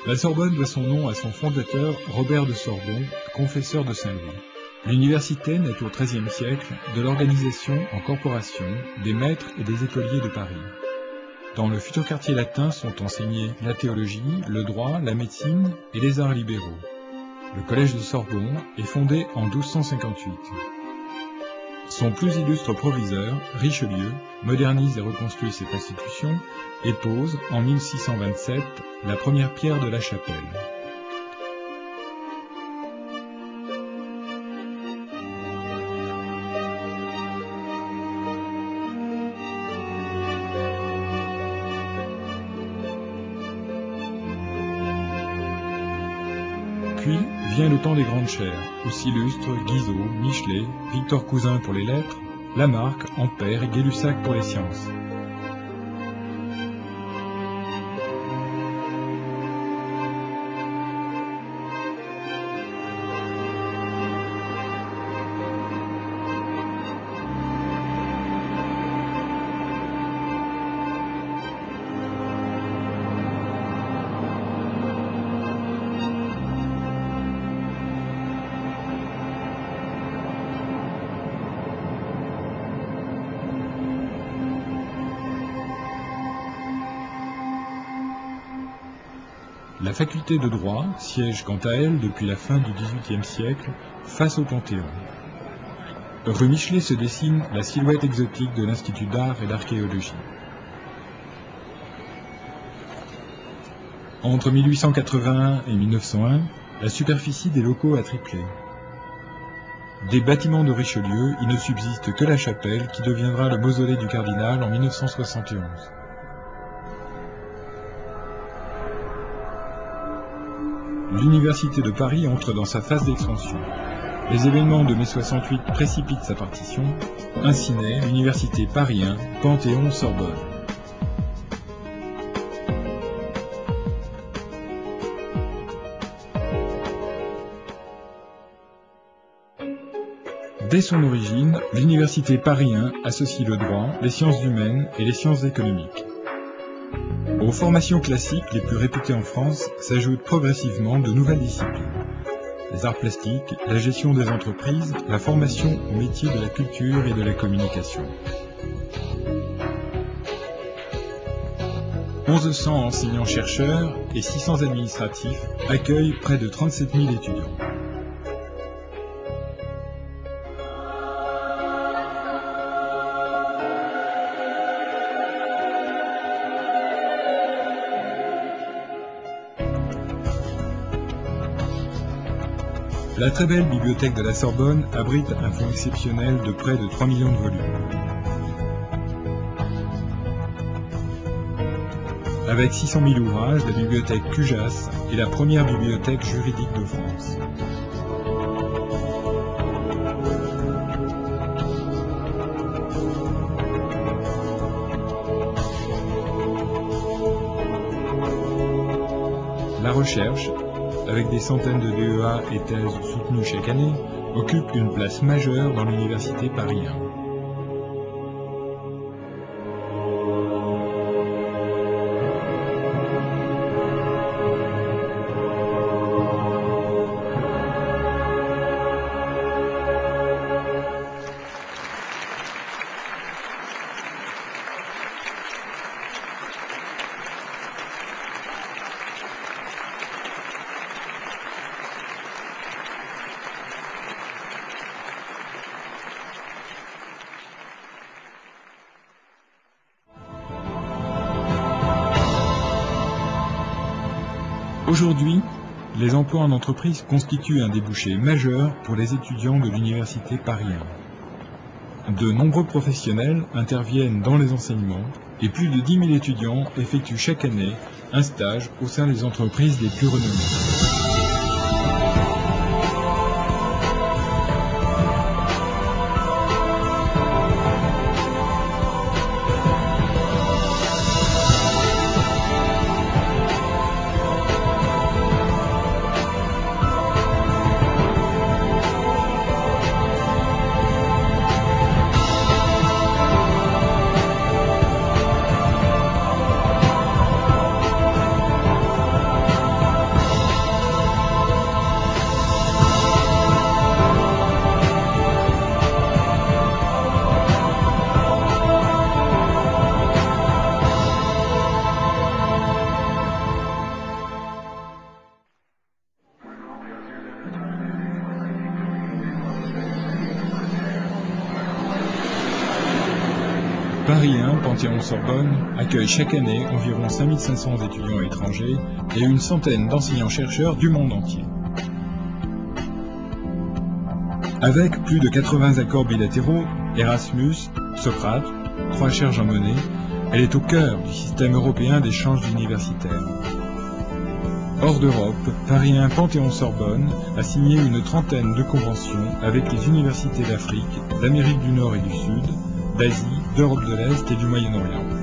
La Sorbonne doit son nom à son fondateur Robert de Sorbon, confesseur de Saint-Louis. L'université naît au XIIIe siècle de l'organisation en corporation des maîtres et des écoliers de Paris. Dans le futur quartier latin sont enseignés la théologie, le droit, la médecine et les arts libéraux. Le collège de Sorbonne est fondé en 1258. Son plus illustre proviseur, Richelieu, modernise et reconstruit cette institution et pose, en 1627, la première pierre de la chapelle. Puis vient le temps des grandes chaires, où s'illustrent Guizot, Michelet, Victor Cousin pour les lettres, Lamarck, Ampère et Gay-Lussac pour les sciences. La faculté de droit siège quant à elle depuis la fin du XVIIIe siècle face au Panthéon. Rue Michelet se dessine la silhouette exotique de l'Institut d'art et d'archéologie. Entre 1881 et 1901, la superficie des locaux a triplé. Des bâtiments de Richelieu, il ne subsiste que la chapelle qui deviendra le mausolée du cardinal en 1971. L'université de Paris entre dans sa phase d'expansion. Les événements de mai 68 précipitent sa partition. Ainsi naît l'université Paris 1, Panthéon-Sorbonne. Dès son origine, l'université Paris 1 associe le droit, les sciences humaines et les sciences économiques. Aux formations classiques les plus réputées en France s'ajoutent progressivement de nouvelles disciplines. Les arts plastiques, la gestion des entreprises, la formation au métier de la culture et de la communication. 1100 enseignants-chercheurs et 600 administratifs accueillent près de 37 000 étudiants. La très belle bibliothèque de la Sorbonne abrite un fonds exceptionnel de près de 3 millions de volumes. Avec 600 000 ouvrages, la bibliothèque Cujas est la première bibliothèque juridique de France. La recherche, avec des centaines de DEA et thèses soutenues chaque année, occupe une place majeure dans l'université Paris 1. Aujourd'hui, les emplois en entreprise constituent un débouché majeur pour les étudiants de l'université Paris 1. De nombreux professionnels interviennent dans les enseignements et plus de 10 000 étudiants effectuent chaque année un stage au sein des entreprises les plus renommées. Panthéon-Sorbonne accueille chaque année environ 5500 étudiants étrangers et une centaine d'enseignants-chercheurs du monde entier. Avec plus de 80 accords bilatéraux, Erasmus, Socrate, 3 charges en monnaie, elle est au cœur du système européen d'échanges universitaires. Hors d'Europe, Paris 1 Panthéon-Sorbonne a signé une trentaine de conventions avec les universités d'Afrique, d'Amérique du Nord et du Sud, d'Asie, d'Europe de l'Est et du Moyen-Orient.